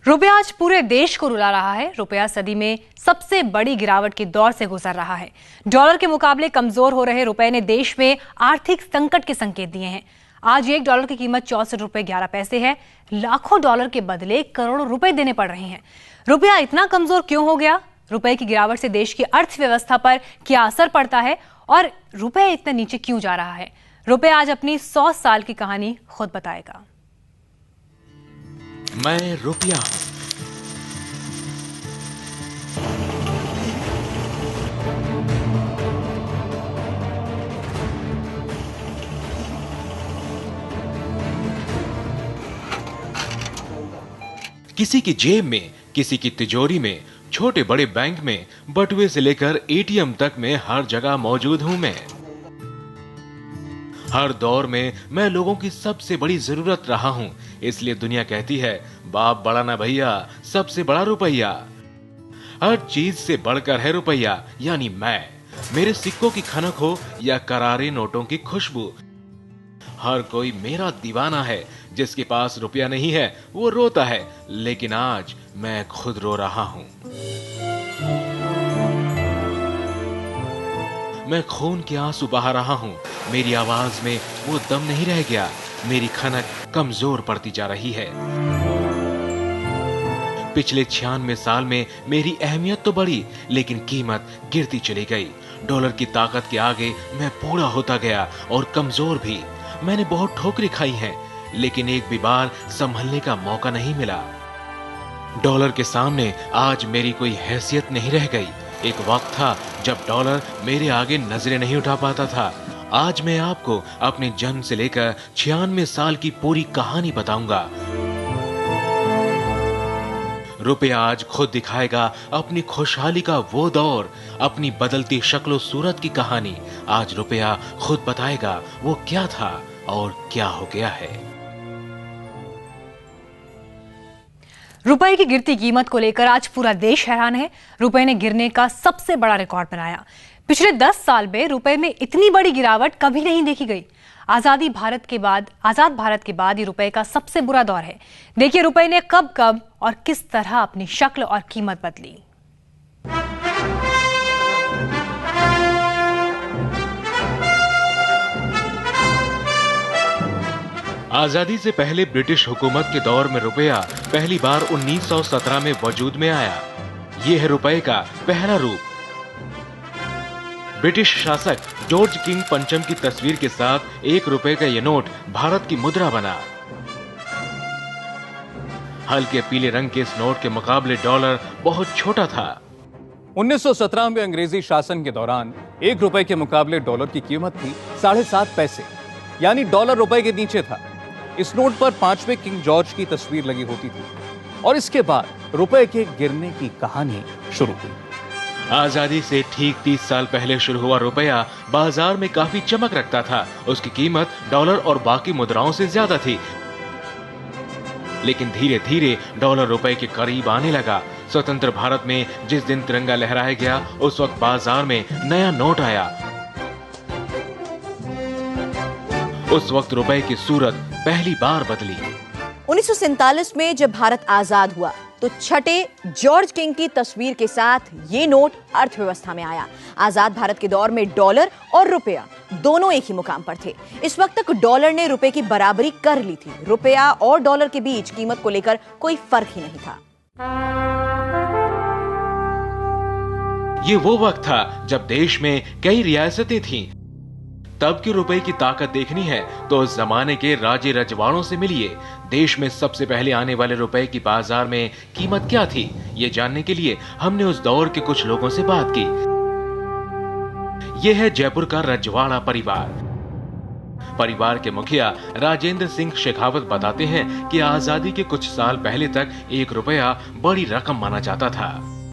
रुपया आज पूरे देश को रुला रहा है। रुपया सदी में सबसे बड़ी गिरावट के दौर से गुजर रहा है। डॉलर के मुकाबले कमजोर हो रहे रुपए ने देश में आर्थिक संकट के संकेत दिए हैं। आज $1 की कीमत 64 रुपए 11 पैसे है। लाखों डॉलर के बदले करोड़ों रुपए देने पड़ रहे हैं। रुपया इतना कमजोर क्यों हो गया? रुपए की गिरावट से देश की अर्थव्यवस्था पर क्या असर पड़ता है और रुपया इतना नीचे क्यों जा रहा है? रुपया आज अपनी 100 साल की कहानी खुद बताएगा। मैं रुपया हूं। किसी की जेब में, किसी की तिजोरी में, छोटे बड़े बैंक में, बटुए से लेकर एटीएम तक में हर जगह मौजूद हूं मैं। हर दौर में मैं लोगों की सबसे बड़ी जरूरत रहा हूं। इसलिए दुनिया कहती है, बाप बड़ा ना भैया, सबसे बड़ा रुपया। हर चीज से बढ़कर है रुपया, यानी मैं। मेरे सिक्कों की खनक हो या करारे नोटों की खुशबू, हर कोई मेरा दीवाना है। जिसके पास रुपया नहीं है वो रोता है, लेकिन आज मैं खुद रो रहा हूं। मैं खून के आंसू बहा रहा हूं। मेरी आवाज में वो दम नहीं रह गया। मेरी खनक कमजोर पड़ती जा रही है। पिछले 96 साल में मेरी अहमियत तो बढ़ी, लेकिन कीमत गिरती चली गई। डॉलर की ताकत के आगे मैं बूढ़ा होता गया और कमजोर भी। मैंने बहुत ठोकरें खाई हैं, लेकिन एक भी बार संभलने का मौका नहीं मिला। डॉलर के सामने आज मेरी कोई हैसियत नहीं रह गई। एक वक्त था जब डॉलर मेरे आगे नजरें नहीं उठा पाता था। आज मैं आपको अपने जन्म से लेकर 96 साल की पूरी कहानी बताऊंगा। रुपया आज खुद दिखाएगा अपनी खुशहाली का वो दौर, अपनी बदलती शक्लो सूरत की कहानी। आज रुपया खुद बताएगा वो क्या था और क्या हो गया है। रुपए की गिरती कीमत को लेकर आज पूरा देश हैरान है। रुपए ने गिरने का सबसे बड़ा रिकॉर्ड बनाया। पिछले 10 साल में रुपए में इतनी बड़ी गिरावट कभी नहीं देखी गई। आजाद भारत के बाद ये रुपए का सबसे बुरा दौर है। देखिए रुपए ने कब और किस तरह अपनी शक्ल और कीमत बदली। आजादी से पहले ब्रिटिश हुकूमत के दौर में रुपया पहली बार 1917 में वजूद में आया। यह है रुपए का पहला रूप। ब्रिटिश शासक जॉर्ज किंग पंचम की तस्वीर के साथ ₹1 का यह नोट भारत की मुद्रा बना। हल्के पीले रंग के इस नोट के मुकाबले डॉलर बहुत छोटा था। 1917 में अंग्रेजी शासन के दौरान ₹1 के मुकाबले डॉलर की कीमत थी 7.5 पैसे, यानी डॉलर रुपए के नीचे था। इस नोट पर 5वें किंग जॉर्ज की तस्वीर लगी होती थी और इसके बाद रुपए के गिरने की कहानी शुरू हुई। आजादी से ठीक 30 साल पहले शुरू हुआ रुपया बाजार में काफी चमक रखता था। उसकी कीमत डॉलर और बाकी मुद्राओं से ज्यादा थी, लेकिन धीरे धीरे डॉलर रुपए के करीब आने लगा। स्वतंत्र भारत में जिस दिन तिरंगा लहराया गया, उस वक्त बाजार में नया नोट आया। उस वक्त रुपए की सूरत पहली बार बदली। 1947 में जब भारत आजाद हुआ तो छठे जॉर्ज किंग की तस्वीर के साथ ये नोट अर्थव्यवस्था में आया। आजाद भारत के दौर में डॉलर और रुपया दोनों एक ही मुकाम पर थे। इस वक्त तक डॉलर ने रुपए की बराबरी कर ली थी। रुपया और डॉलर के बीच कीमत को लेकर कोई फर्क ही नहीं था। ये वो वक्त था जब देश में कई रियासतें थीं। तब की रुपए की ताकत देखनी है तो उस जमाने के राजे रजवाड़ों से मिलिए। देश में सबसे पहले आने वाले रुपए की बाजार में कीमत क्या थी, ये जानने के लिए हमने उस दौर के कुछ लोगों से बात की। यह है जयपुर का रजवाड़ा परिवार के मुखिया राजेंद्र सिंह शेखावत बताते हैं कि आजादी के कुछ साल पहले तक ₹1 बड़ी रकम माना जाता था।